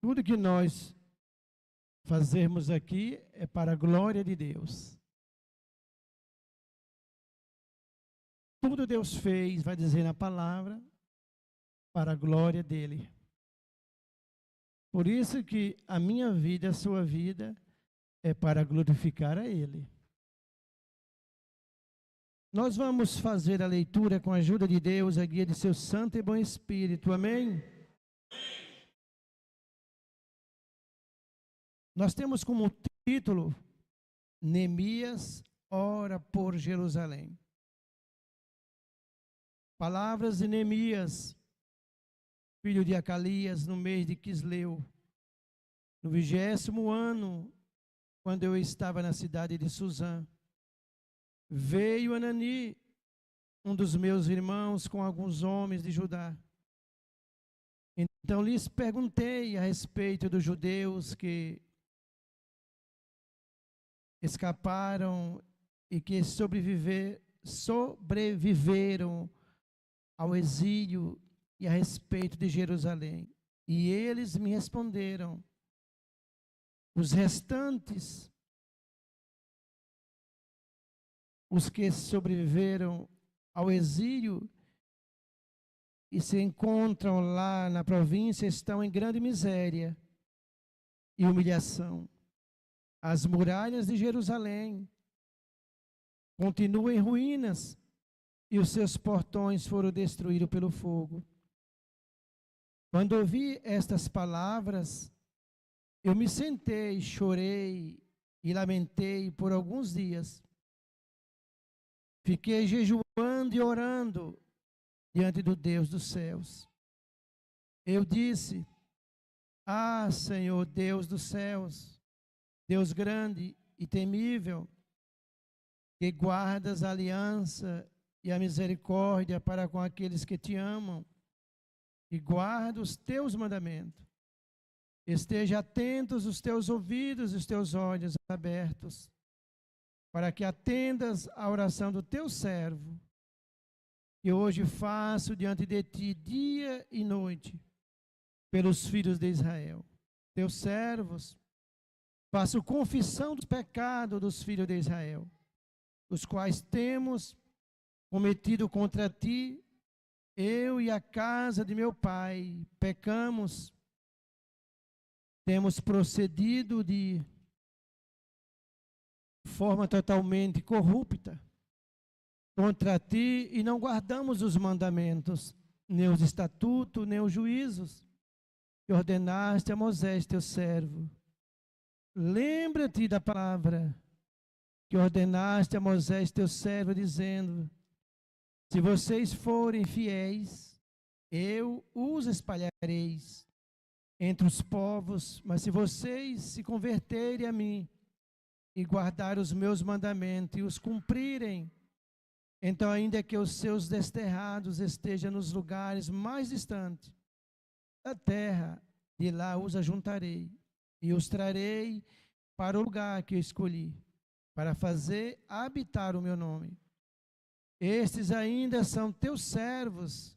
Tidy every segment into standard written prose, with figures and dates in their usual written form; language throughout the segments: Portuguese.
Tudo que nós fazermos aqui é para a glória de Deus. Tudo Deus fez, vai dizer na palavra, para a glória dele. Por isso que a minha vida, a sua vida, é para glorificar a Ele. Nós vamos fazer a leitura com a ajuda de Deus, a guia de seu Santo e Bom Espírito. Amém? Nós temos como título, Neemias ora por Jerusalém. Palavras de Neemias, filho de Acalias, no mês de Quisleu, no 20º ano, quando eu estava na cidade de Suzã. Veio Anani, um dos meus irmãos, com alguns homens de Judá. Então lhes perguntei a respeito dos judeus que escaparam e que sobreviveram ao exílio e a respeito de Jerusalém. E eles me responderam: os restantes, os que sobreviveram ao exílio e se encontram lá na província, estão em grande miséria e humilhação. As muralhas de Jerusalém continuam em ruínas e os seus portões foram destruídos pelo fogo. Quando ouvi estas palavras, eu me sentei, chorei e lamentei por alguns dias. Fiquei jejuando e orando diante do Deus dos céus. Eu disse: ah, Senhor, Deus dos céus, Deus grande e temível, que guardas a aliança e a misericórdia para com aqueles que te amam, e guarda os teus mandamentos. Esteja atentos os teus ouvidos e os teus olhos abertos, para que atendas à oração do teu servo, que hoje faço diante de ti dia e noite, pelos filhos de Israel, teus servos. Faço confissão dos pecados dos filhos de Israel, os quais temos cometido contra ti. Eu e a casa de meu pai pecamos, temos procedido de forma totalmente corrupta contra ti e não guardamos os mandamentos, nem os estatutos, nem os juízos que ordenaste a Moisés, teu servo. Lembra-te da palavra que ordenaste a Moisés, teu servo, dizendo: se vocês forem fiéis, eu os espalhareis entre os povos, mas se vocês se converterem a mim e guardar os meus mandamentos e os cumprirem, então ainda que os seus desterrados estejam nos lugares mais distantes da terra, de lá os ajuntarei e os trarei para o lugar que eu escolhi, para fazer habitar o meu nome. Estes ainda são teus servos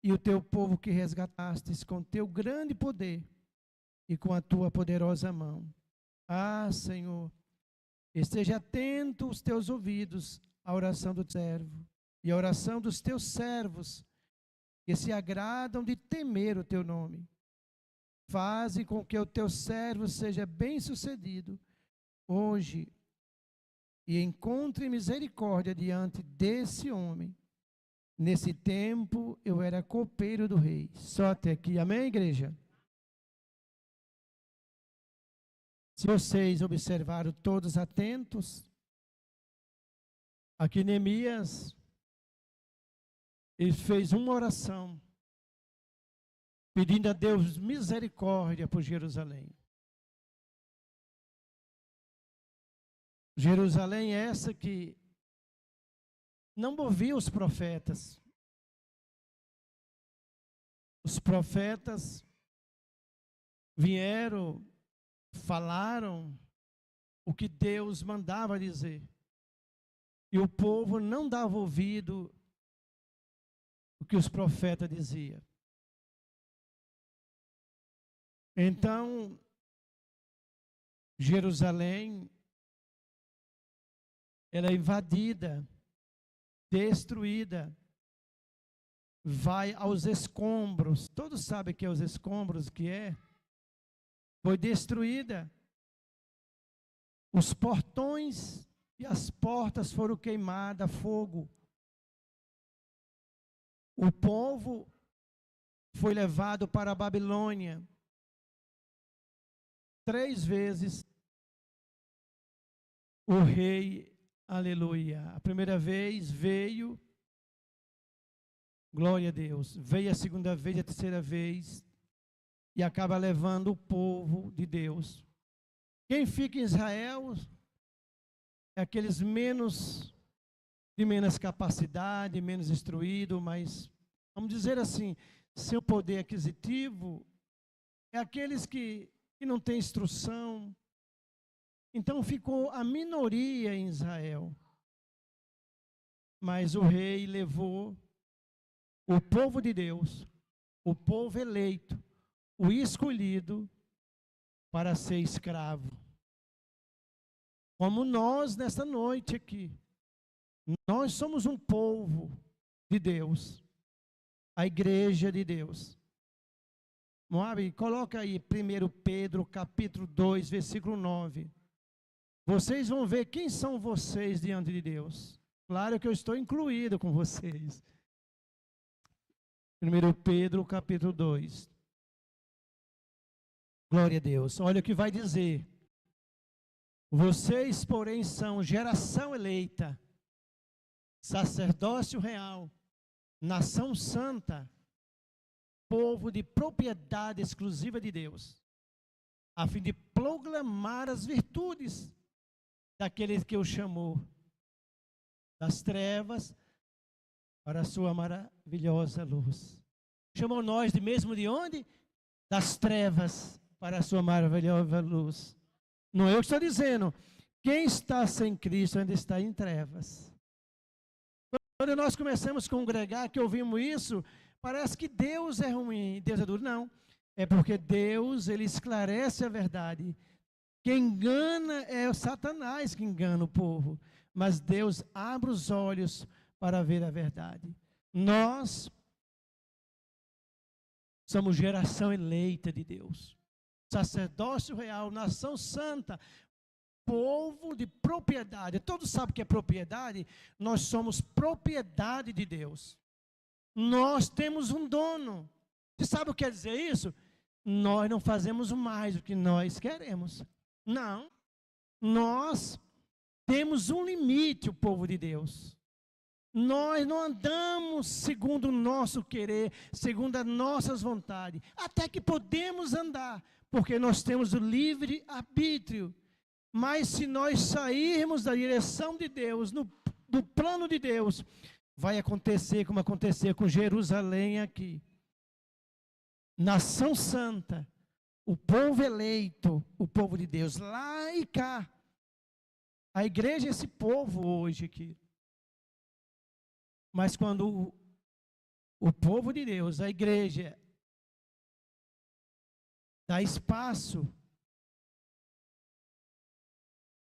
e o teu povo que resgatastes com teu grande poder e com a tua poderosa mão. Ah, Senhor, esteja atento os teus ouvidos à oração do servo e à oração dos teus servos, que se agradam de temer o teu nome. Faze com que o teu servo seja bem-sucedido hoje e encontre misericórdia diante desse homem. Nesse tempo eu era copeiro do rei. Só até aqui. Amém, igreja? Se vocês observaram todos atentos, aqui Neemias, ele fez uma oração, pedindo a Deus misericórdia por Jerusalém. Jerusalém é essa que não ouvia os profetas. Os profetas vieram, falaram o que Deus mandava dizer. E o povo não dava ouvido o que os profetas diziam. Então, Jerusalém, ela é invadida, destruída, vai aos escombros. Todos sabem que é os escombros que é. Foi destruída. Os portões e as portas foram queimadas a fogo. O povo foi levado para a Babilônia. 3 vezes o rei, aleluia. A primeira vez veio, glória a Deus. Veio a segunda vez, a terceira vez, e acaba levando o povo de Deus. Quem fica em Israel é aqueles de menos capacidade, menos instruído, mas, vamos dizer assim, seu poder aquisitivo é aqueles que não têm instrução. Então ficou a minoria em Israel. Mas o rei levou o povo de Deus, o povo eleito, o escolhido, para ser escravo. Como nós nesta noite aqui. Nós somos um povo de Deus. A igreja de Deus. Moab, coloca aí 1 Pedro capítulo 2, versículo 9. Vocês vão ver quem são vocês diante de Deus. Claro que eu estou incluído com vocês. 1 Pedro capítulo 2. Glória a Deus. Olha o que vai dizer. Vocês, porém, são geração eleita, sacerdócio real, nação santa, povo de propriedade exclusiva de Deus, a fim de proclamar as virtudes daquele que o chamou das trevas para a sua maravilhosa luz. Chamou nós de onde? Das trevas para a sua maravilhosa luz. Não é eu que estou dizendo. Quem está sem Cristo ainda está em trevas. Quando nós começamos a congregar, que ouvimos isso, parece que Deus é ruim, Deus é duro. Não, é porque Deus, Ele esclarece a verdade. Quem engana é o Satanás que engana o povo. Mas Deus abre os olhos para ver a verdade. Nós somos geração eleita de Deus. Sacerdócio real, nação santa, povo de propriedade. Todos sabem o que é propriedade? Nós somos propriedade de Deus. Nós temos um dono. Você sabe o que quer dizer isso? Nós não fazemos mais o que nós queremos. Não. Nós temos um limite, o povo de Deus. Nós não andamos segundo o nosso querer, segundo as nossas vontades. Até que podemos andar, porque nós temos o livre arbítrio. Mas se nós sairmos da direção de Deus, do plano de Deus, vai acontecer como aconteceu com Jerusalém aqui. Nação santa, o povo eleito, o povo de Deus, lá e cá. A igreja é esse povo hoje aqui. Mas quando o povo de Deus, a igreja, dá espaço,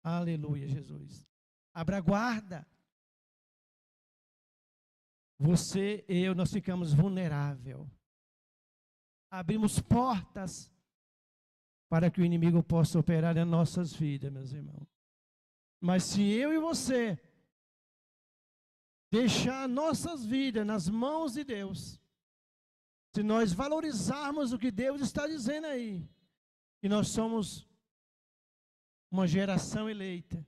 aleluia, Jesus, abra guarda, você e eu, nós ficamos vulneráveis. Abrimos portas para que o inimigo possa operar em nossas vidas, meus irmãos. Mas se eu e você deixar nossas vidas nas mãos de Deus, se nós valorizarmos o que Deus está dizendo aí, que nós somos uma geração eleita,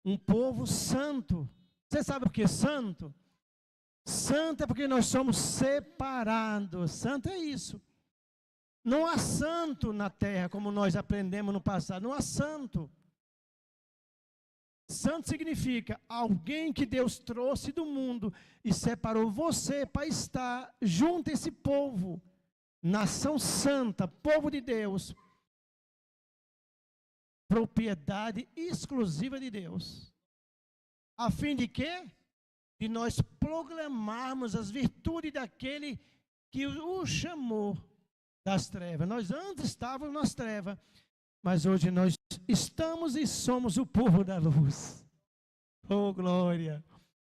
um povo santo. Você sabe o que é santo? Santo é porque nós somos separados. Santo é isso. Não há santo na terra, como nós aprendemos no passado. Não há santo. Santo significa alguém que Deus trouxe do mundo e separou você para estar junto a esse povo. Nação santa, povo de Deus. Propriedade exclusiva de Deus. A fim de quê? De nós proclamarmos as virtudes daquele que o chamou das trevas. Nós antes estávamos nas trevas, mas hoje nós estamos e somos o povo da luz. Oh, glória!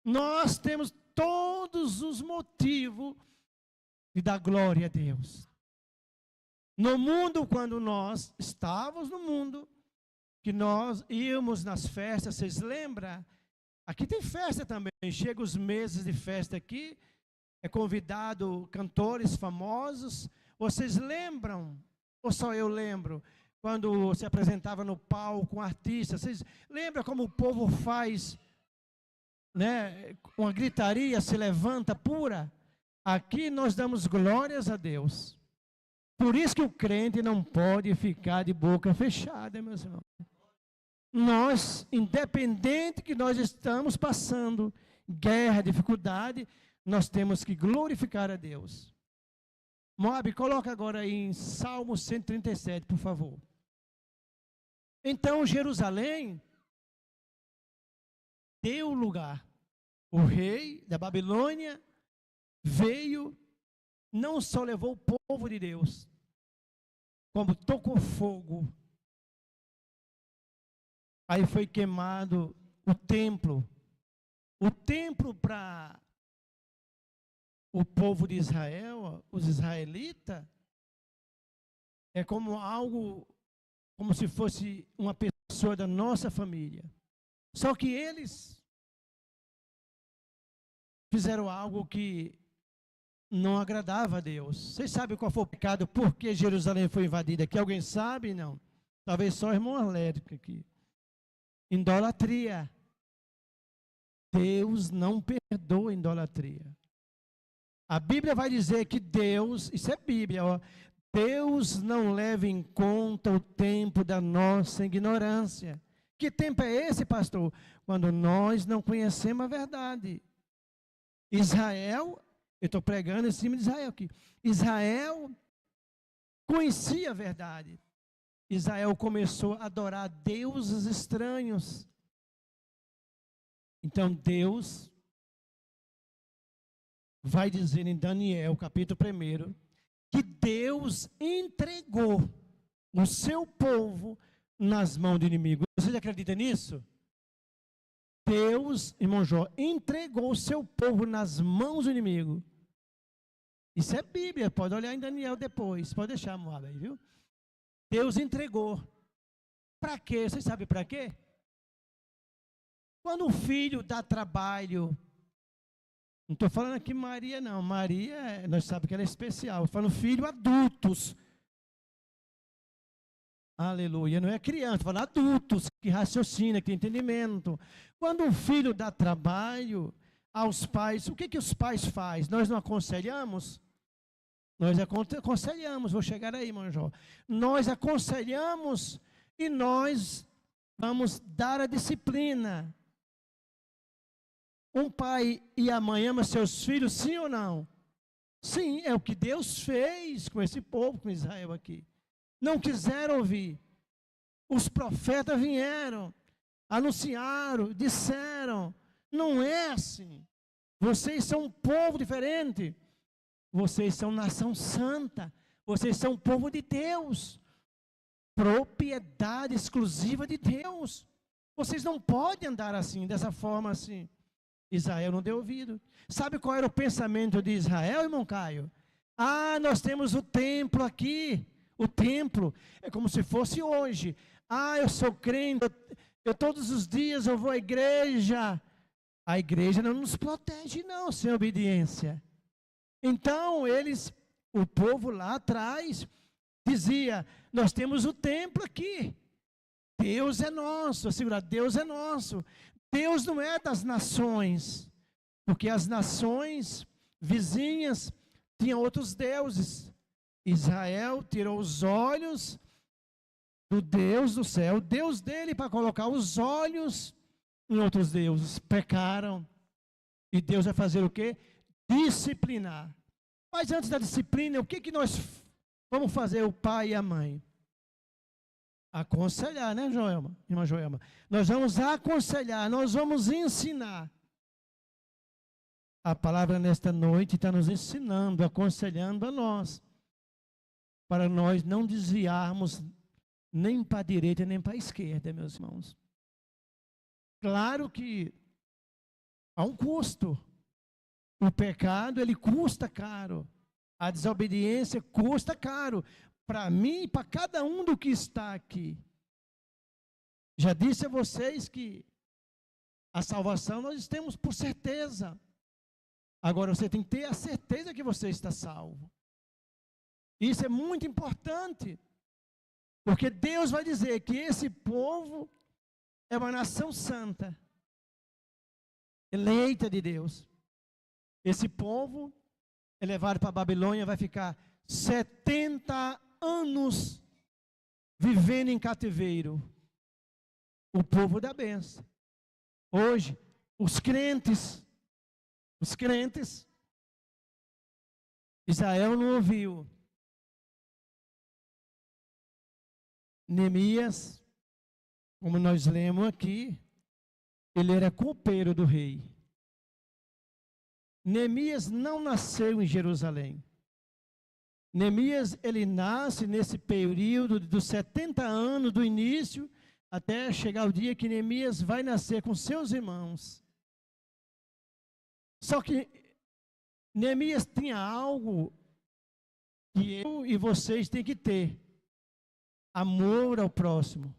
Nós temos todos os motivos de dar glória a Deus. No mundo, quando nós estávamos no mundo, que nós íamos nas festas, vocês lembram? Aqui tem festa também, chega os meses de festa aqui, é convidado cantores famosos. Vocês lembram, ou só eu lembro, quando se apresentava no palco um artista, vocês lembram como o povo faz, né, uma gritaria, se levanta pura? Aqui nós damos glórias a Deus. Por isso que o crente não pode ficar de boca fechada, meus irmãos. Nós, independente que nós estamos passando guerra, dificuldade, nós temos que glorificar a Deus. Moab, coloca agora aí em Salmo 137, por favor. Então, Jerusalém deu lugar. O rei da Babilônia veio, não só levou o povo de Deus, como tocou fogo. Aí foi queimado o templo. O templo para o povo de Israel, os israelitas, é como algo, como se fosse uma pessoa da nossa família. Só que eles fizeram algo que não agradava a Deus. Vocês sabem qual foi o pecado? Por que Jerusalém foi invadida aqui? Alguém sabe? Não. Talvez só o irmão Alérico aqui. Idolatria. Deus não perdoa a idolatria. A Bíblia vai dizer que Deus, isso é Bíblia, ó, Deus não leva em conta o tempo da nossa ignorância. Que tempo é esse, pastor? Quando nós não conhecemos a verdade. Israel, eu estou pregando em cima de Israel aqui. Israel conhecia a verdade. Israel começou a adorar deuses estranhos. Então Deus vai dizer em Daniel, capítulo 1, que Deus entregou o seu povo nas mãos do inimigo. Você acredita nisso? Deus, irmão Jó, entregou o seu povo nas mãos do inimigo. Isso é Bíblia, pode olhar em Daniel depois, pode deixar, Moab aí, viu? Deus entregou. Para quê? Vocês sabem para quê? Quando o filho dá trabalho, não estou falando aqui Maria não, Maria, nós sabemos que ela é especial, estou falando filho adultos. Aleluia, não é criança, estou falando adultos que raciocinam, que têm entendimento. Quando o filho dá trabalho aos pais, o que os pais fazem? Nós não aconselhamos? Nós aconselhamos, vou chegar aí, irmão Jó. Nós aconselhamos e nós vamos dar a disciplina. Um pai e a mãe amam seus filhos, sim ou não? Sim, é o que Deus fez com esse povo, com Israel aqui. Não quiseram ouvir. Os profetas vieram, anunciaram, disseram, não é assim. Vocês são um povo diferente. Vocês são nação santa. Vocês são povo de Deus. Propriedade exclusiva de Deus. Vocês não podem andar assim, dessa forma assim. Israel não deu ouvido. Sabe qual era o pensamento de Israel, irmão Caio? Ah, nós temos o templo aqui. O templo é como se fosse hoje. Ah, eu sou crente, eu todos os dias eu vou à igreja. A igreja não nos protege não, sem obediência. Então o povo lá atrás dizia, nós temos o templo aqui. Deus é nosso, assegura, Deus é nosso. Deus não é das nações, porque as nações vizinhas tinham outros deuses. Israel tirou os olhos do Deus do céu, o Deus dele, para colocar os olhos em outros deuses. Pecaram. E Deus vai fazer o quê? Disciplinar. Mas antes da disciplina, o que nós vamos fazer, o pai e a mãe? Aconselhar, né, Joelma? Irmã Joelma? Nós vamos aconselhar, nós vamos ensinar. A palavra nesta noite está nos ensinando, aconselhando a nós. para nós não desviarmos nem para a direita nem para a esquerda, meus irmãos. Claro que há um custo. O pecado, ele custa caro. A desobediência custa caro. Para mim e para cada um do que está aqui. Já disse a vocês que a salvação nós temos por certeza. Agora você tem que ter a certeza que você está salvo. Isso é muito importante. Porque Deus vai dizer que esse povo é uma nação santa, eleita de Deus. Esse povo é levado para a Babilônia, vai ficar 70 anos vivendo em cativeiro. O povo da bênção. Hoje, os crentes, Israel não ouviu. Neemias, como nós lemos aqui, ele era copeiro do rei. Neemias não nasceu em Jerusalém. Neemias, ele nasce nesse período dos 70 anos do início, até chegar o dia que Neemias vai nascer com seus irmãos. Só que Neemias tinha algo que eu e vocês têm que ter. Amor ao próximo.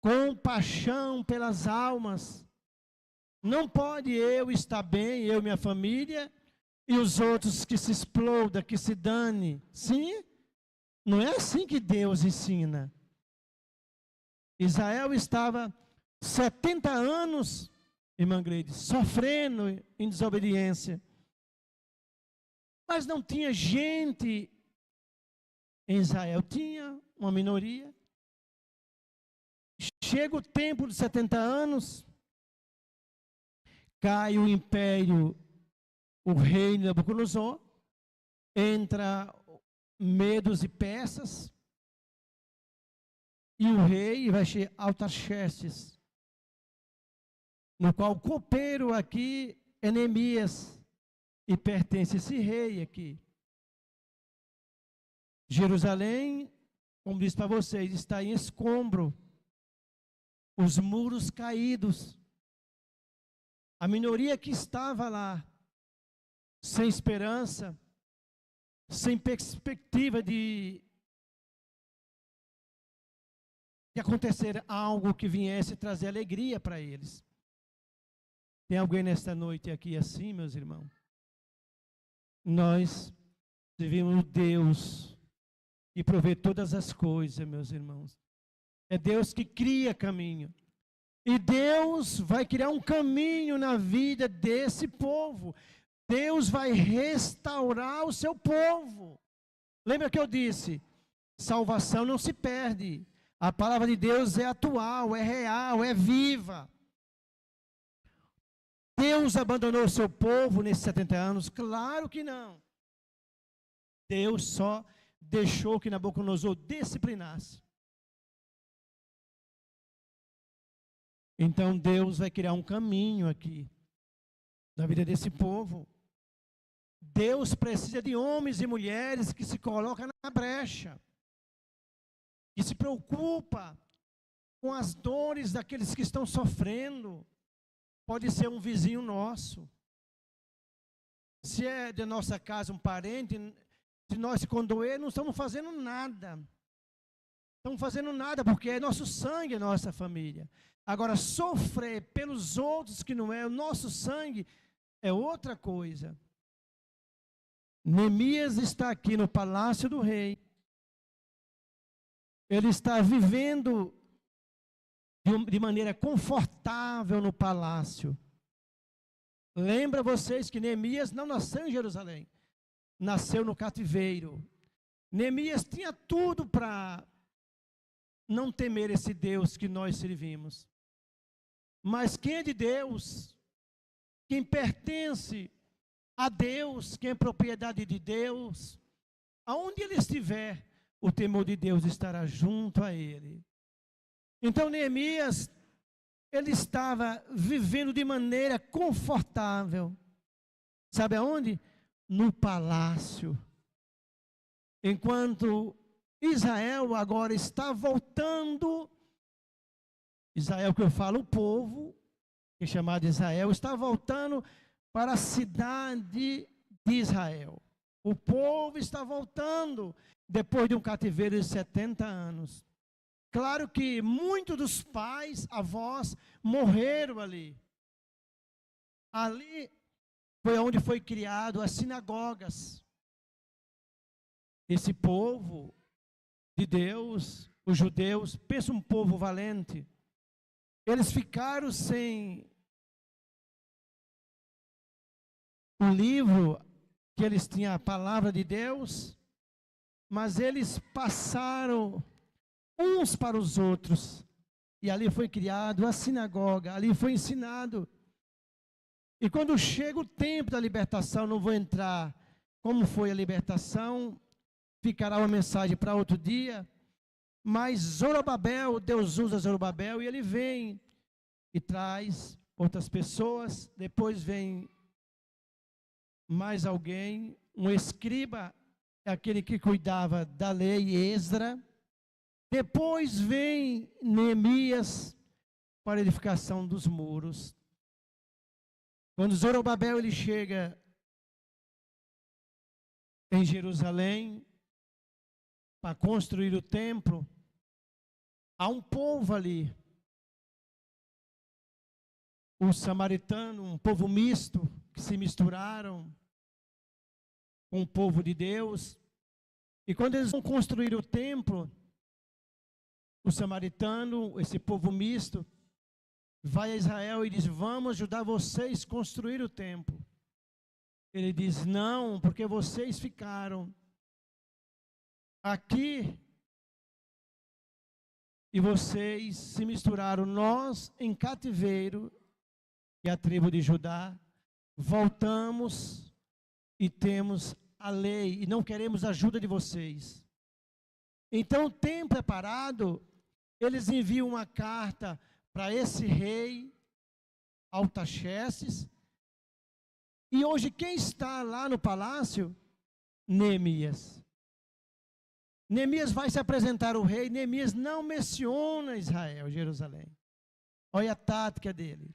Compaixão pelas almas. Não pode eu estar bem, eu e minha família, e os outros que se exploda, que se dane. Sim? Não é assim que Deus ensina. Israel estava 70 anos, irmã Gleide, sofrendo em desobediência. Mas não tinha gente em Israel, tinha uma minoria. Chega o tempo de 70 anos, cai o império, o rei Nabucodonosor, entra Medos e Persas, e o rei vai ser Artaxerxes, no qual o copeiro aqui é Neemias, e pertence a esse rei aqui. Jerusalém, como disse para vocês, está em escombro, os muros caídos. A minoria que estava lá, sem esperança, sem perspectiva de acontecer algo que viesse trazer alegria para eles. Tem alguém nesta noite aqui assim, meus irmãos? Nós servimos Deus que provê todas as coisas, meus irmãos. É Deus que cria caminho. E Deus vai criar um caminho na vida desse povo. Deus vai restaurar o seu povo. Lembra que eu disse? Salvação não se perde. A palavra de Deus é atual, é real, é viva. Deus abandonou o seu povo nesses 70 anos? Claro que não. Deus só deixou que Nabucodonosor disciplinasse. Então Deus vai criar um caminho aqui na vida desse povo. Deus precisa de homens e mulheres que se colocam na brecha, que se preocupa com as dores daqueles que estão sofrendo. Pode ser um vizinho nosso. Se é de nossa casa um parente, se nós se condoer, não estamos fazendo nada. Estamos fazendo nada porque é nosso sangue, é nossa família. Agora, sofrer pelos outros que não é o nosso sangue é outra coisa. Neemias está aqui no palácio do rei. Ele está vivendo de maneira confortável no palácio. Lembra vocês que Neemias não nasceu em Jerusalém. Nasceu no cativeiro. Neemias tinha tudo para não temer esse Deus que nós servimos. Mas quem é de Deus, quem pertence a Deus, quem é propriedade de Deus, aonde ele estiver, o temor de Deus estará junto a ele. Então Neemias, ele estava vivendo de maneira confortável. Sabe aonde? No palácio. enquanto Israel agora está voltando, Israel que eu falo, o povo, que é chamado Israel, está voltando para a cidade de Israel. O povo está voltando depois de um cativeiro de 70 anos. Claro que muitos dos pais, avós, morreram ali. Ali foi onde foi criado as sinagogas. Esse povo de Deus, os judeus, pensa um povo valente. Eles ficaram sem o livro que eles tinham, a palavra de Deus, mas eles passaram uns para os outros. E ali foi criado a sinagoga, ali foi ensinado. E quando chega o tempo da libertação, não vou entrar como foi a libertação, ficará uma mensagem para outro dia, mas Zorobabel, Deus usa Zorobabel e ele vem e traz outras pessoas, depois vem mais alguém, um escriba, aquele que cuidava da lei, Esdra, depois vem Neemias para a edificação dos muros. Quando Zorobabel ele chega em Jerusalém para construir o templo, há um povo ali, os samaritanos, um povo misto, que se misturaram com o povo de Deus. E quando eles vão construir o templo, o samaritano, esse povo misto, vai a Israel e diz: vamos ajudar vocês a construir o templo. Ele diz: não, porque vocês ficaram aqui e vocês se misturaram. Nós em cativeiro, e a tribo de Judá, voltamos e temos a lei e não queremos a ajuda de vocês. Então o templo é parado, eles enviam uma carta para esse rei Artaxerxes, e hoje quem está lá no palácio? Neemias. Neemias vai se apresentar ao rei. Neemias não menciona Israel, Jerusalém. Olha a tática dele.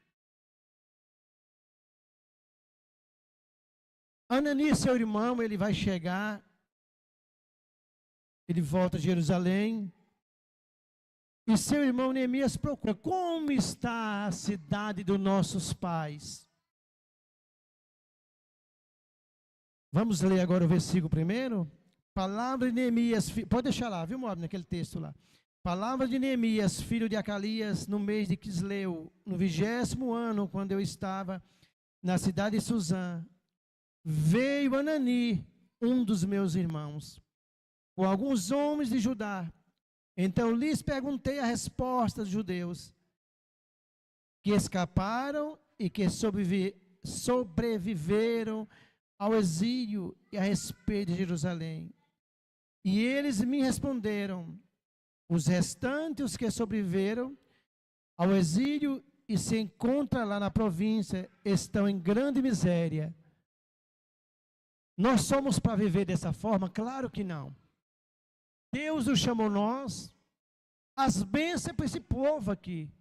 Ananias, seu irmão, ele vai chegar, ele volta a Jerusalém, e seu irmão Neemias procura: como está a cidade dos nossos pais? Vamos ler agora o versículo primeiro. Palavra de Neemias, pode deixar lá, viu, Moab, naquele texto lá. Palavra de Neemias, filho de Acalias, no mês de Quisleu, no 20º ano, quando eu estava na cidade de Suzã, veio Anani, um dos meus irmãos, com alguns homens de Judá. Então lhes perguntei a resposta dos judeus que escaparam e que sobreviveram ao exílio e a respeito de Jerusalém. E eles me responderam: os restantes, os que sobreviveram ao exílio e se encontram lá na província, estão em grande miséria. Nós somos para viver dessa forma? Claro que não. Deus nos chamou nós, as bênçãos para esse povo aqui.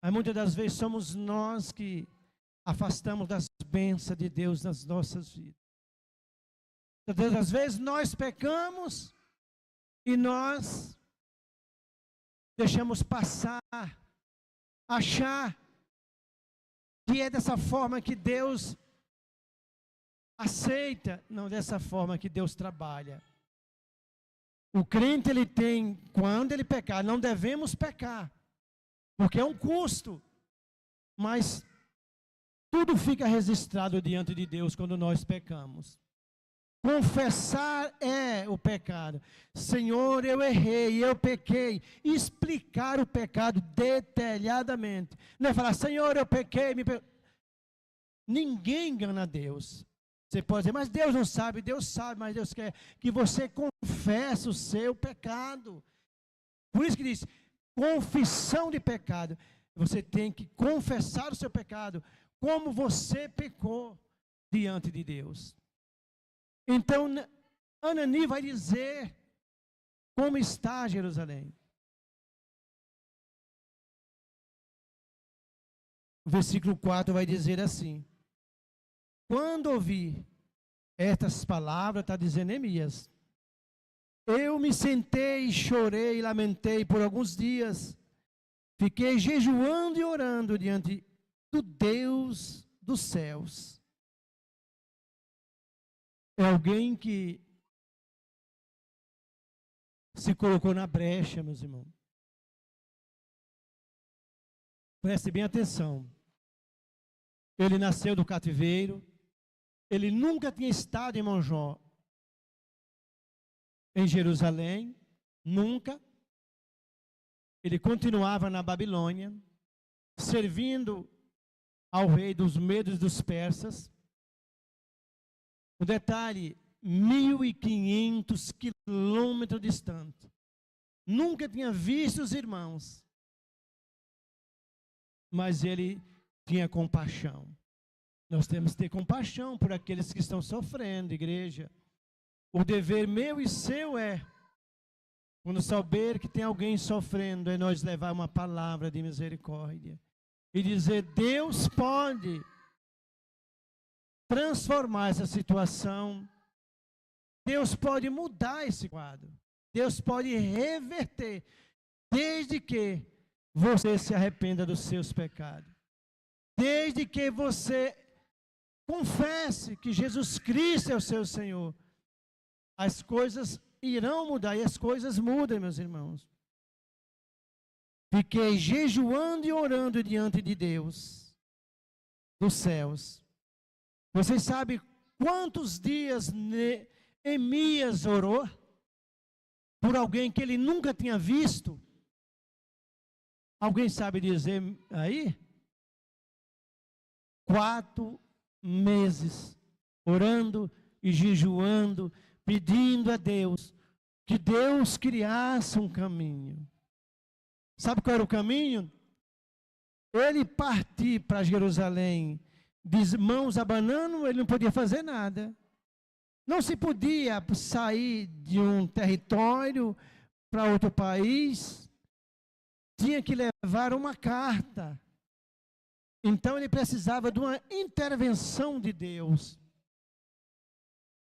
Mas muitas das vezes somos nós que afastamos das bênçãos de Deus nas nossas vidas. Muitas das vezes nós pecamos e nós deixamos passar, achar que é dessa forma que Deus aceita, não dessa forma que Deus trabalha. O crente, ele tem, quando ele pecar, não devemos pecar, porque é um custo, mas tudo fica registrado diante de Deus quando nós pecamos. Confessar é o pecado. Senhor, eu errei, eu pequei. Explicar o pecado detalhadamente. Não é falar: Senhor, eu pequei. Ninguém engana Deus. Você pode dizer: mas Deus não sabe. Deus sabe, mas Deus quer que você confesse o seu pecado. Por isso que diz: confissão de pecado. Você tem que confessar o seu pecado, como você pecou diante de Deus. Então, Anani vai dizer como está Jerusalém. O versículo 4 vai dizer assim: quando ouvi estas palavras, está dizendo Neemias, eu me sentei, chorei e lamentei por alguns dias. Fiquei jejuando e orando diante do Deus dos céus. É alguém que se colocou na brecha, meus irmãos. Preste bem atenção. Ele nasceu do cativeiro. Ele nunca tinha estado em Monjó, em Jerusalém. Nunca. Ele continuava na Babilônia, servindo ao rei dos Medos e dos Persas. O detalhe, 1.500 quilômetros distante. Nunca tinha visto os irmãos. Mas ele tinha compaixão. Nós temos que ter compaixão por aqueles que estão sofrendo, igreja. O dever meu e seu é, quando souber que tem alguém sofrendo, é nós levar uma palavra de misericórdia. E dizer, Deus pode transformar essa situação. Deus pode mudar esse quadro. Deus pode reverter, desde que você se arrependa dos seus pecados. Desde que você confesse que Jesus Cristo é o seu Senhor, as coisas irão mudar, e as coisas mudam, meus irmãos. Fiquei jejuando e orando diante de Deus, dos céus. Vocês sabem quantos dias Neemias orou por alguém que ele nunca tinha visto? Alguém sabe dizer aí? 4 meses, orando e jejuando, pedindo a Deus, que Deus criasse um caminho. Sabe qual era o caminho? Ele partir para Jerusalém, de mãos abanando, ele não podia fazer nada. Não se podia sair de um território para outro país, tinha que levar uma carta. Então ele precisava de uma intervenção de Deus.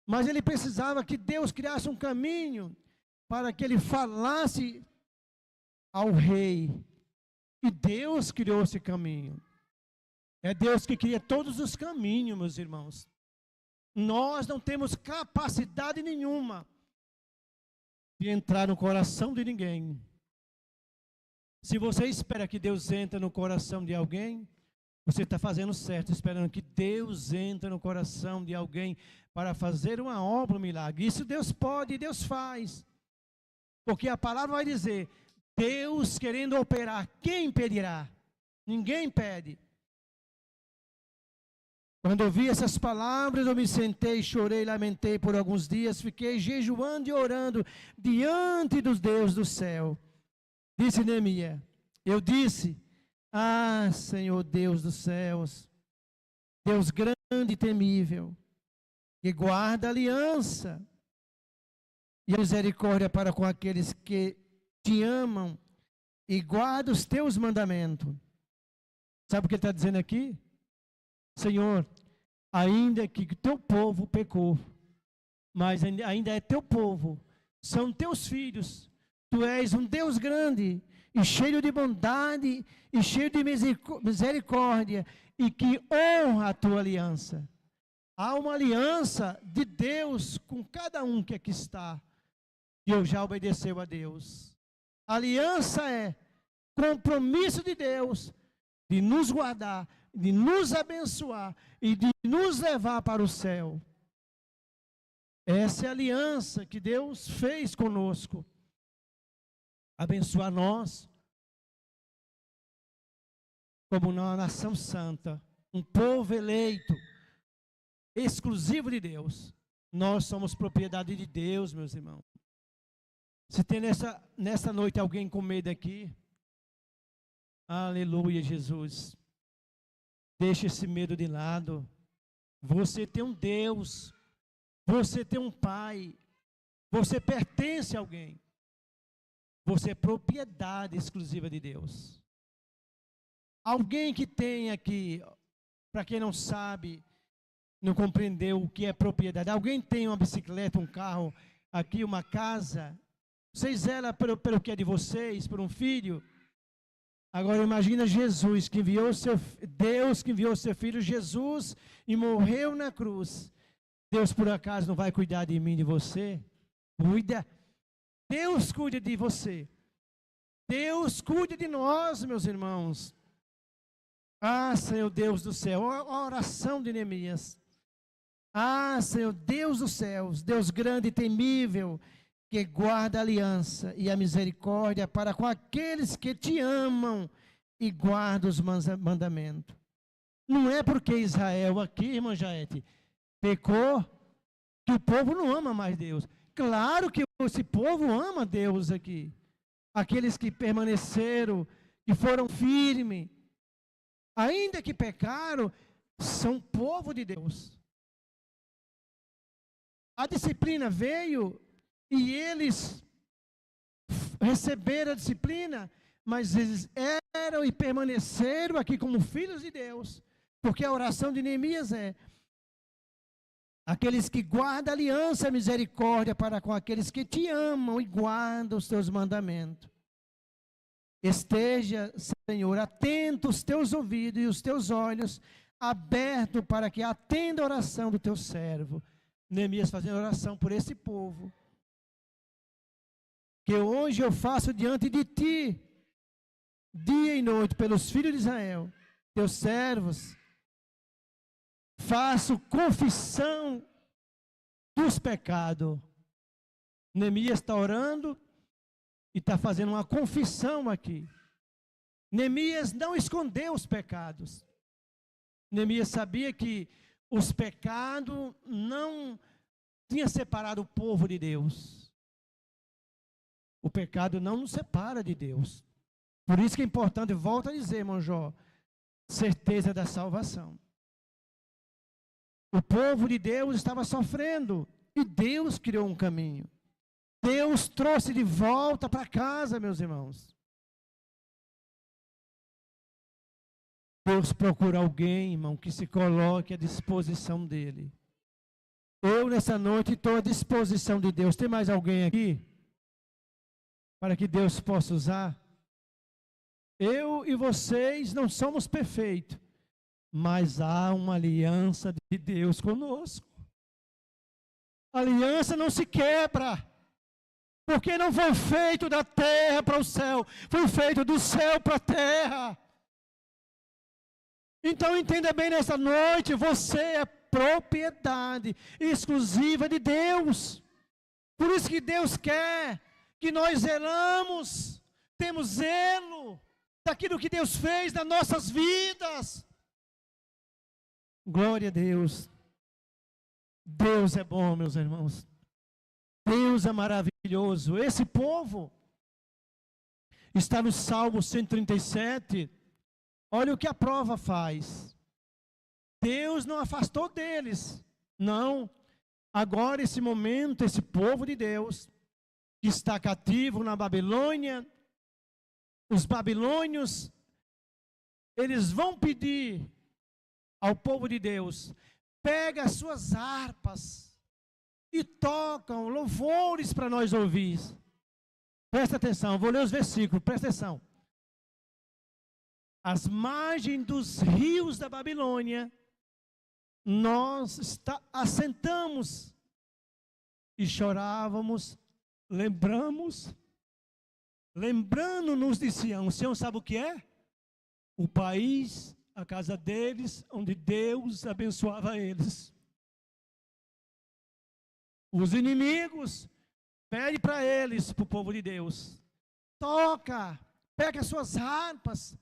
Mas ele precisava que Deus criasse um caminho para que ele falasse ao rei. E Deus criou esse caminho. É Deus que cria todos os caminhos, meus irmãos. Nós não temos capacidade nenhuma de entrar no coração de ninguém. Se você espera que Deus entre no coração de alguém, você está fazendo certo, esperando que Deus entre no coração de alguém para fazer uma obra, um milagre. Isso Deus pode e Deus faz. Porque a palavra vai dizer, Deus querendo operar, quem impedirá? Ninguém impede. Quando eu vi essas palavras, eu me sentei, chorei, lamentei por alguns dias, fiquei jejuando e orando diante dos Deus do céu. Disse Neemias, eu disse, ah, Senhor Deus dos céus, Deus grande e temível, que guarda a aliança e a misericórdia para com aqueles que te amam e guardam os teus mandamentos. Sabe o que ele está dizendo aqui? Senhor, ainda que teu povo pecou, mas ainda é teu povo, são teus filhos, tu és um Deus grande e cheio de bondade e cheio de misericórdia e que honra a tua aliança. Há uma aliança de Deus com cada um que aqui está e eu já obedeceu a Deus. A aliança é compromisso de Deus de nos guardar, de nos abençoar e de nos levar para o céu. Essa é a aliança que Deus fez conosco. Abençoar nós como uma nação santa, um povo eleito, exclusivo de Deus. Nós somos propriedade de Deus, meus irmãos. Se tem nessa noite alguém com medo aqui, aleluia, Jesus. Deixe esse medo de lado. Você tem um Deus, você tem um Pai, Você pertence a alguém. Você é propriedade exclusiva de Deus. Alguém que tem aqui, para quem não sabe, não compreendeu o que é propriedade. Alguém tem uma bicicleta, um carro, aqui uma casa. Vocês zelam pelo que é de vocês, por um filho. Agora imagina Jesus, que enviou Deus que enviou seu filho Jesus e morreu na cruz. Deus por acaso não vai cuidar de mim, de você? Cuida. Deus cuida de você. Deus cuida de nós, meus irmãos. Ah, Senhor Deus do céu, a oração de Neemias. Ah, Senhor Deus dos céus, Deus grande e temível, que guarda a aliança e a misericórdia para com aqueles que te amam e guardam os mandamentos. Não é porque Israel aqui, irmã Jaete, pecou, que o povo não ama mais Deus. Claro que esse povo ama Deus aqui. Aqueles que permaneceram, que foram firmes, ainda que pecaram, são povo de Deus. A disciplina veio e eles receberam a disciplina, mas eles eram e permaneceram aqui como filhos de Deus, porque a oração de Neemias é: aqueles que guardam a aliança e a misericórdia para com aqueles que te amam e guardam os teus mandamentos. Esteja, Senhor, atento os teus ouvidos e os teus olhos abertos para que atenda a oração do teu servo. Neemias fazendo oração por esse povo. Que hoje eu faço diante de ti, dia e noite, pelos filhos de Israel, teus servos. Faço confissão dos pecados. Neemias está orando e está fazendo uma confissão aqui. Neemias não escondeu os pecados. Neemias sabia que os pecados não tinham separado o povo de Deus. O pecado não nos separa de Deus. Por isso que é importante, volto a dizer, irmão Jó, certeza da salvação. O povo de Deus estava sofrendo e Deus criou um caminho. Deus trouxe de volta para casa, meus irmãos. Deus procura alguém, irmão, que se coloque à disposição dele. Eu, nessa noite, estou à disposição de Deus. Tem mais alguém aqui? Para que Deus possa usar? Eu e vocês não somos perfeitos, mas há uma aliança de Deus conosco. A aliança não se quebra, porque não foi feito da terra para o céu, foi feito do céu para a terra. Então entenda bem nessa noite, você é propriedade exclusiva de Deus. Por isso que Deus quer que nós zelamos, temos zelo daquilo que Deus fez nas nossas vidas. Glória a Deus. Deus é bom, meus irmãos. Deus é maravilhoso. Esse povo está no Salmo 137. Olha o que a prova faz. Deus não afastou deles. Não. Agora, esse momento, esse povo de Deus, que está cativo na Babilônia, os babilônios, eles vão pedir ao povo de Deus: pega as suas harpas e tocam louvores para nós ouvir. Presta atenção, vou ler os versículos, presta atenção. Às margens dos rios da Babilônia, nós assentamos e chorávamos, lembrando-nos de Sião. Sião sabe o que é? O país, a casa deles, onde Deus abençoava eles. Os inimigos, pede para eles, para o povo de Deus: toca, pega as suas harpas,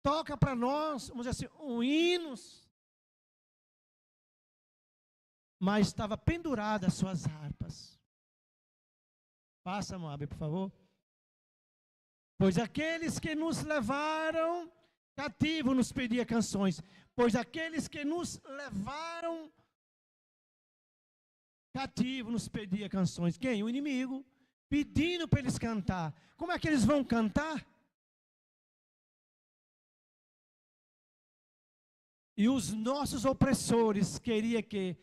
toca para nós, vamos dizer assim, hinos. Mas estava pendurada as suas harpas. Passa, Moab, por favor. Pois aqueles que nos levaram cativo nos pedia canções. Pois aqueles que nos levaram cativo nos pedia canções. Quem? O inimigo, pedindo para eles cantar. Como é que eles vão cantar? E os nossos opressores queriam que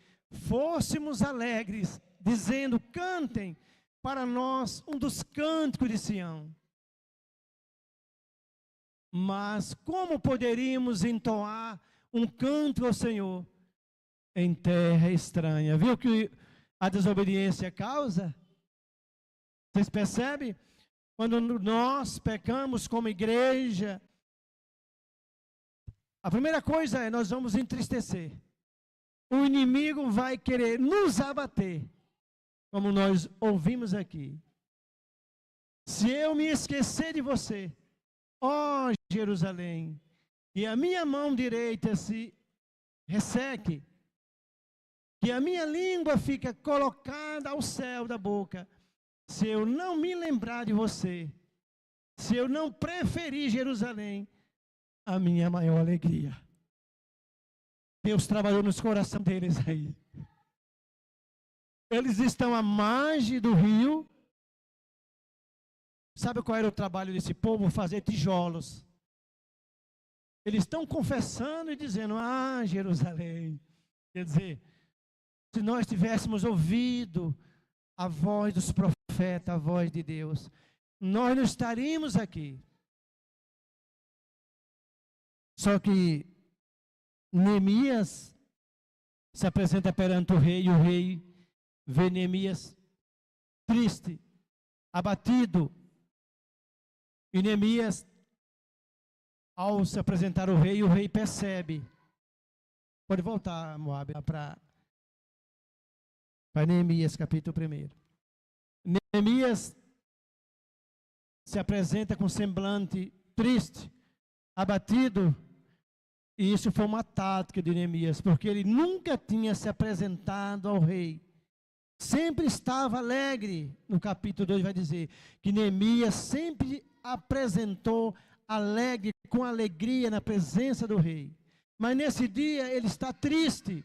fôssemos alegres, dizendo, cantem para nós um dos cânticos de Sião. Mas como poderíamos entoar um canto ao Senhor em terra estranha? Viu que a desobediência causa? Vocês percebem? Quando nós pecamos como igreja, a primeira coisa é, nós vamos entristecer. O inimigo vai querer nos abater, como nós ouvimos aqui. Se eu me esquecer de você, ó Jerusalém, e a minha mão direita se resseque, que a minha língua fica colocada ao céu da boca, se eu não me lembrar de você, se eu não preferir Jerusalém, a minha maior alegria. Deus trabalhou nos corações deles aí. Eles estão à margem do rio. Sabe qual era o trabalho desse povo? Fazer tijolos. Eles estão confessando e dizendo, ah, Jerusalém. Quer dizer, se nós tivéssemos ouvido a voz dos profetas, a voz de Deus, nós não estaríamos aqui. Só que Neemias se apresenta perante o rei, e o rei vê Neemias triste, abatido. E Neemias, ao se apresentar ao rei, o rei percebe. Pode voltar, Moab, para Neemias, capítulo 1. Neemias se apresenta com semblante triste, abatido. E isso foi uma tática de Neemias, porque ele nunca tinha se apresentado ao rei. Sempre estava alegre. No capítulo 2 vai dizer que Neemias sempre apresentou alegre, com alegria na presença do rei. Mas nesse dia ele está triste.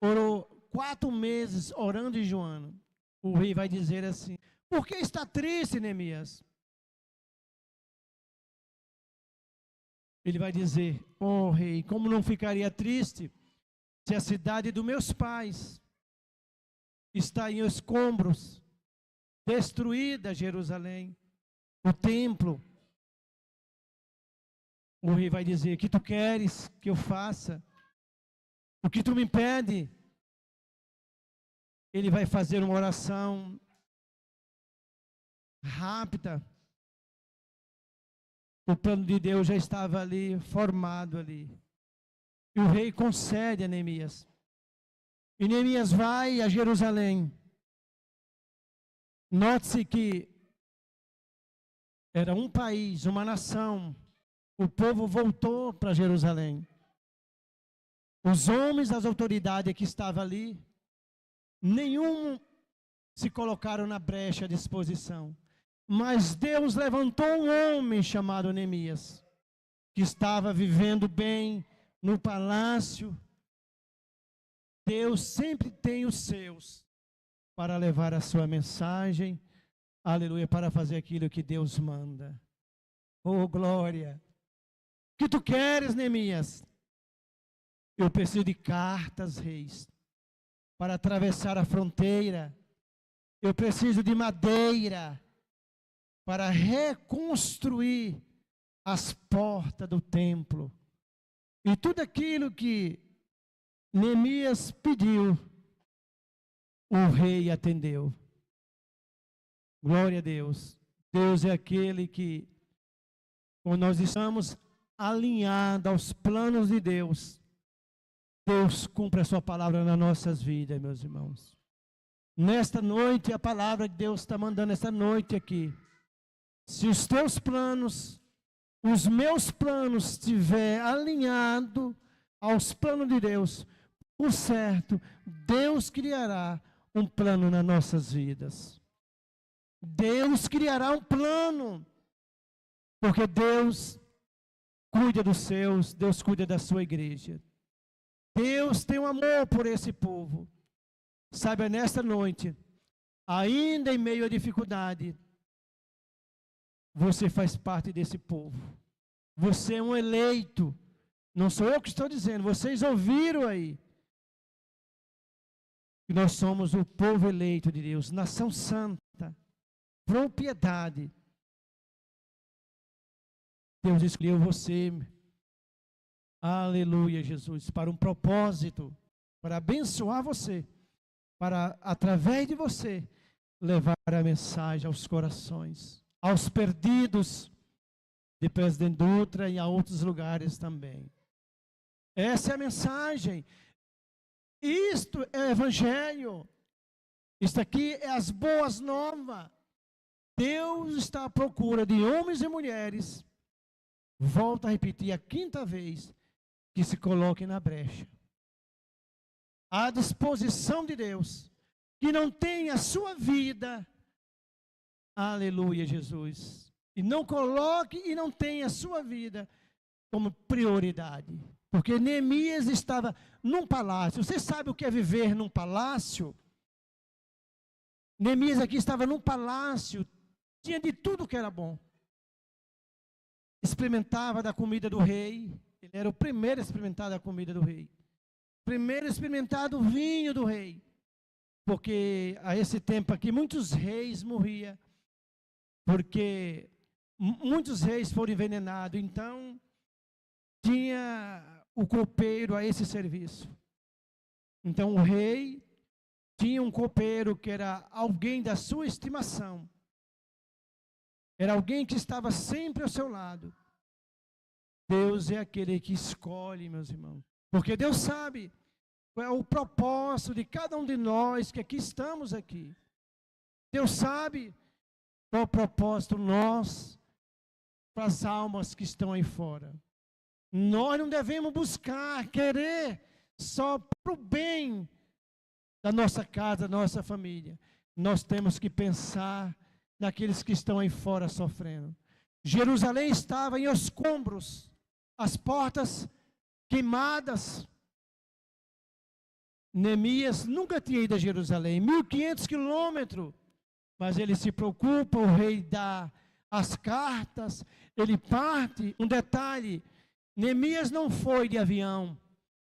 Orou 4 meses orando e jejuando. O rei vai dizer assim, por que está triste, Neemias? Ele vai dizer, oh rei, como não ficaria triste se a cidade dos meus pais está em escombros, destruída Jerusalém, o templo. O rei vai dizer, o que tu queres que eu faça? O que tu me pede? Ele vai fazer uma oração rápida. O plano de Deus já estava ali, formado ali. E o rei concede a Neemias. E Neemias vai a Jerusalém. Note-se que era um país, uma nação. O povo voltou para Jerusalém. Os homens, as autoridades que estavam ali, nenhum se colocaram na brecha à disposição. Mas Deus levantou um homem chamado Neemias, que estava vivendo bem no palácio. Deus sempre tem os seus para levar a sua mensagem, aleluia, para fazer aquilo que Deus manda. Oh, glória! O que tu queres, Neemias? Eu preciso de cartas, reis, para atravessar a fronteira. Eu preciso de madeira para reconstruir as portas do templo. E tudo aquilo que Neemias pediu, o rei atendeu. Glória a Deus. Deus é aquele que, quando nós estamos alinhados aos planos de Deus, Deus cumpre a sua palavra nas nossas vidas, meus irmãos. Nesta noite, a palavra de Deus está mandando essa noite aqui. Se os teus planos, os meus planos estiver alinhado aos planos de Deus, por certo, Deus criará um plano nas nossas vidas. Deus criará um plano, porque Deus cuida dos seus, Deus cuida da sua igreja. Deus tem um amor por esse povo. Saiba nesta noite, ainda em meio à dificuldade, você faz parte desse povo. Você é um eleito. Não sou eu que estou dizendo, vocês ouviram aí. Que nós somos o povo eleito de Deus, nação santa, propriedade. Deus escolheu você, aleluia, Jesus, para um propósito, para abençoar você, para, através de você, levar a mensagem aos corações, aos perdidos de Presidente Dutra e a outros lugares também. Essa é a mensagem. Isto é o Evangelho. Isto aqui é as boas novas. Deus está à procura de homens e mulheres, volto a repetir a quinta vez, que se coloquem na brecha. À disposição de Deus, que não tem a sua vida, aleluia, Jesus, e não coloque e não tenha a sua vida como prioridade. Porque Neemias estava num palácio. Você sabe o que é viver num palácio? Neemias aqui estava num palácio, tinha de tudo que era bom. Experimentava da comida do rei. Ele era o primeiro a experimentar da comida do rei. Primeiro a experimentar do vinho do rei. Porque a esse tempo aqui muitos reis morriam. Porque muitos reis foram envenenados. Então, tinha o copeiro a esse serviço. Então o rei tinha um copeiro que era alguém da sua estimação. Era alguém que estava sempre ao seu lado. Deus é aquele que escolhe, meus irmãos. Porque Deus sabe qual é o propósito de cada um de nós que aqui estamos aqui. Deus sabe qual é o propósito nosso para as almas que estão aí fora. Nós não devemos buscar, querer só para o bem da nossa casa, da nossa família. Nós temos que pensar naqueles que estão aí fora sofrendo. Jerusalém estava em escombros, as portas queimadas. Neemias nunca tinha ido a Jerusalém, 1.500 quilômetros, mas ele se preocupa, o rei dá as cartas, ele parte. Um detalhe, Neemias não foi de avião,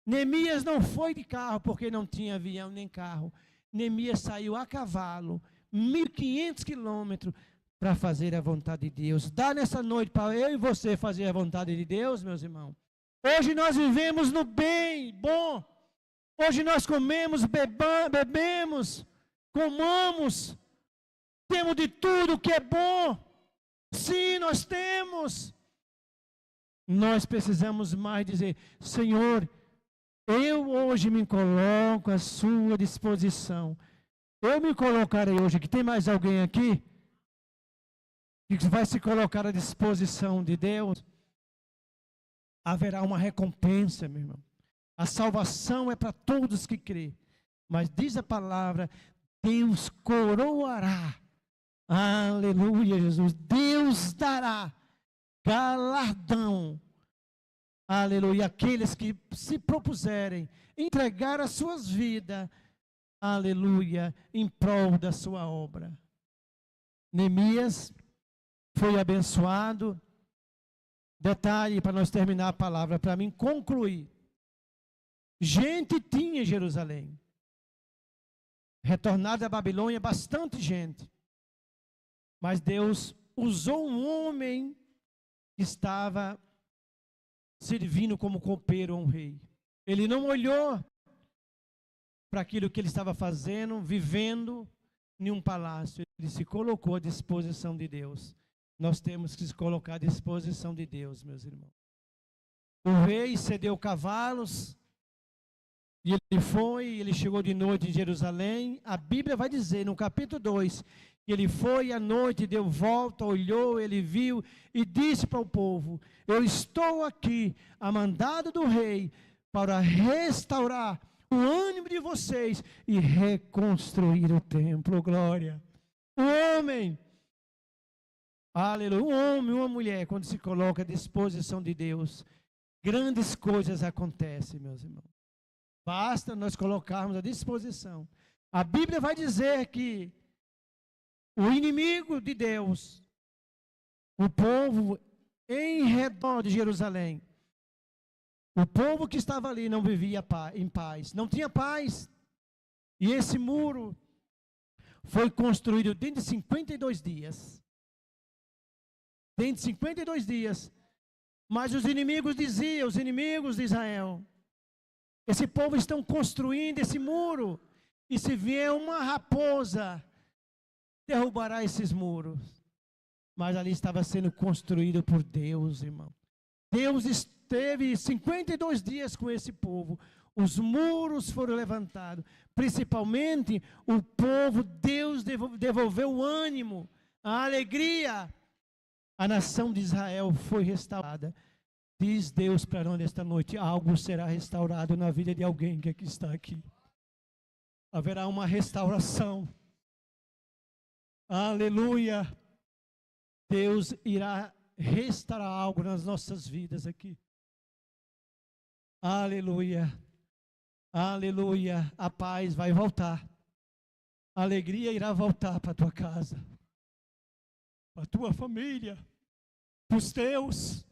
Neemias não foi de carro, porque não tinha avião nem carro. Neemias saiu a cavalo, 1.500 quilômetros, para fazer a vontade de Deus. Dá nessa noite para eu e você fazer a vontade de Deus, meus irmãos. Hoje nós vivemos no bem, bom. Hoje nós comemos, bebemos, comamos, temos de tudo que é bom. Sim, nós temos. Nós precisamos mais dizer, Senhor, eu hoje me coloco à sua disposição. Eu me colocarei hoje, que tem mais alguém aqui que vai se colocar à disposição de Deus? Haverá uma recompensa, meu irmão. A salvação é para todos que crê. Mas diz a palavra, Deus coroará. Aleluia, Jesus. Deus dará galardão. Aleluia. Aqueles que se propuserem entregar as suas vidas, aleluia, em prol da sua obra. Neemias foi abençoado. Detalhe para nós terminar a palavra, para mim concluir. Gente tinha em Jerusalém. Retornado da Babilônia, bastante gente. Mas Deus usou um homem que estava servindo como copeiro a um rei. Ele não olhou para aquilo que ele estava fazendo, vivendo em um palácio. Ele se colocou à disposição de Deus. Nós temos que se colocar à disposição de Deus, meus irmãos. O rei cedeu cavalos, e ele chegou de noite em Jerusalém. A Bíblia vai dizer, no capítulo 2, que ele foi à noite, deu volta, olhou, ele viu e disse para o povo, eu estou aqui, a mandado do rei, para restaurar o ânimo de vocês e reconstruir o templo. Glória. O homem, aleluia, um homem, uma mulher, quando se coloca à disposição de Deus, grandes coisas acontecem, meus irmãos. Basta nós colocarmos à disposição. A Bíblia vai dizer que o inimigo de Deus, o povo em redor de Jerusalém, o povo que estava ali não vivia em paz, não tinha paz. E esse muro foi construído dentro de 52 dias. Dentro de 52 dias. Mas os inimigos diziam, os inimigos de Israel, esse povo estão construindo esse muro, e se vier uma raposa, derrubará esses muros. Mas ali estava sendo construído por Deus, irmão. Deus esteve 52 dias com esse povo. Os muros foram levantados. Principalmente o povo, Deus devolveu o ânimo, a alegria. A nação de Israel foi restaurada. Diz Deus para nós nesta noite, algo será restaurado na vida de alguém que está aqui. Haverá uma restauração. Aleluia. Deus irá restaurar algo nas nossas vidas aqui. Aleluia. Aleluia. A paz vai voltar. A alegria irá voltar para a tua casa, para a tua família, para os teus.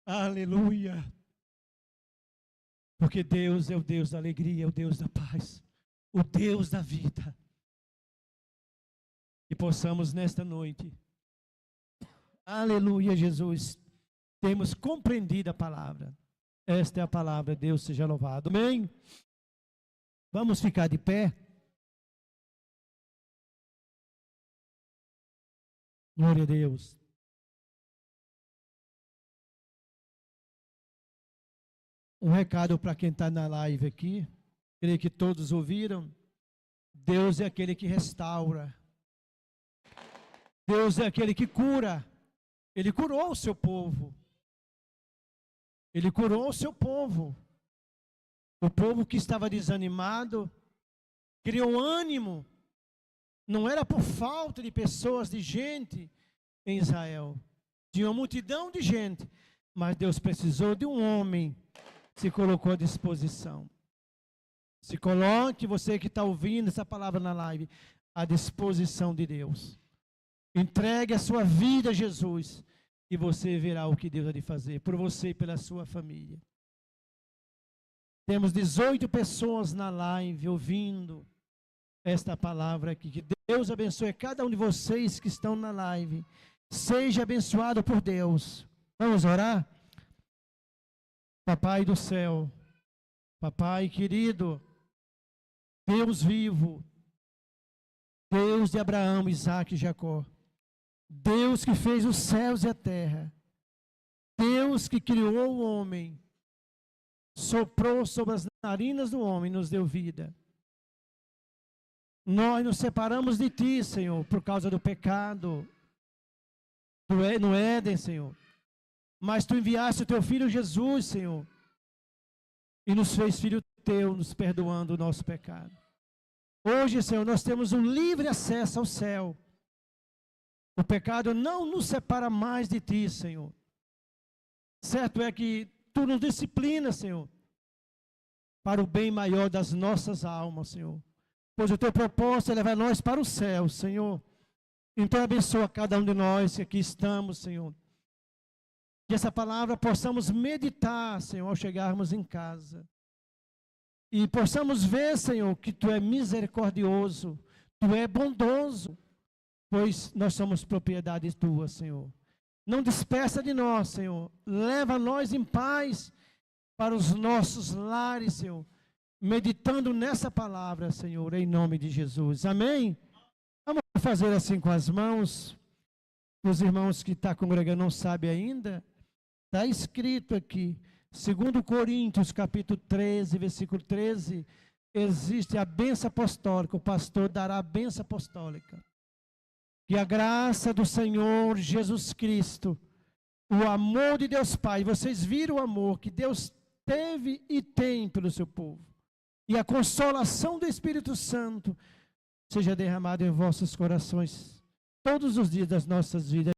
Aleluia. Porque Deus é o Deus da alegria, é o Deus da paz, o Deus da vida. E possamos nesta noite, aleluia, Jesus, temos compreendido a palavra. Esta é a palavra, Deus seja louvado. Amém? Vamos ficar de pé. Glória a Deus. Um recado para quem está na live aqui. Creio que todos ouviram. Deus é aquele que restaura. Deus é aquele que cura. Ele curou o seu povo. Ele curou o seu povo. O povo que estava desanimado, criou ânimo. Não era por falta de pessoas, de gente em Israel. Tinha uma multidão de gente. Mas Deus precisou de um homem que se colocou à disposição. Se coloque, você que está ouvindo essa palavra na live, à disposição de Deus. Entregue a sua vida a Jesus. E você verá o que Deus há de fazer por você e pela sua família. Temos 18 pessoas na live ouvindo esta palavra aqui. Que Deus abençoe cada um de vocês que estão na live. Seja abençoado por Deus. Vamos orar? Papai do céu, Papai querido, Deus vivo, Deus de Abraão, Isaque e Jacó. Deus que fez os céus e a terra, Deus que criou o homem, soprou sobre as narinas do homem e nos deu vida. Nós nos separamos de Ti, Senhor, por causa do pecado no Éden, Senhor. Mas Tu enviaste o Teu Filho Jesus, Senhor, e nos fez filho Teu, nos perdoando o nosso pecado. Hoje, Senhor, nós temos um livre acesso ao céu. O pecado não nos separa mais de Ti, Senhor. Certo é que Tu nos disciplinas, Senhor, para o bem maior das nossas almas, Senhor. Pois o Teu propósito é levar nós para o céu, Senhor. Então abençoa cada um de nós que aqui estamos, Senhor. Que essa palavra possamos meditar, Senhor, ao chegarmos em casa. E possamos ver, Senhor, que Tu é misericordioso, Tu é bondoso. Pois nós somos propriedade Tua, Senhor. Não despeça de nós, Senhor. Leva nós em paz para os nossos lares, Senhor. Meditando nessa palavra, Senhor, em nome de Jesus. Amém? Vamos fazer assim com as mãos. Os irmãos que estão congregando não sabem ainda. Está escrito aqui, 2 Coríntios, capítulo 13, versículo 13. Existe a bênção apostólica. O pastor dará a bênção apostólica. Que a graça do Senhor Jesus Cristo, o amor de Deus Pai, vocês viram o amor que Deus teve e tem pelo seu povo, e a consolação do Espírito Santo seja derramada em vossos corações todos os dias das nossas vidas.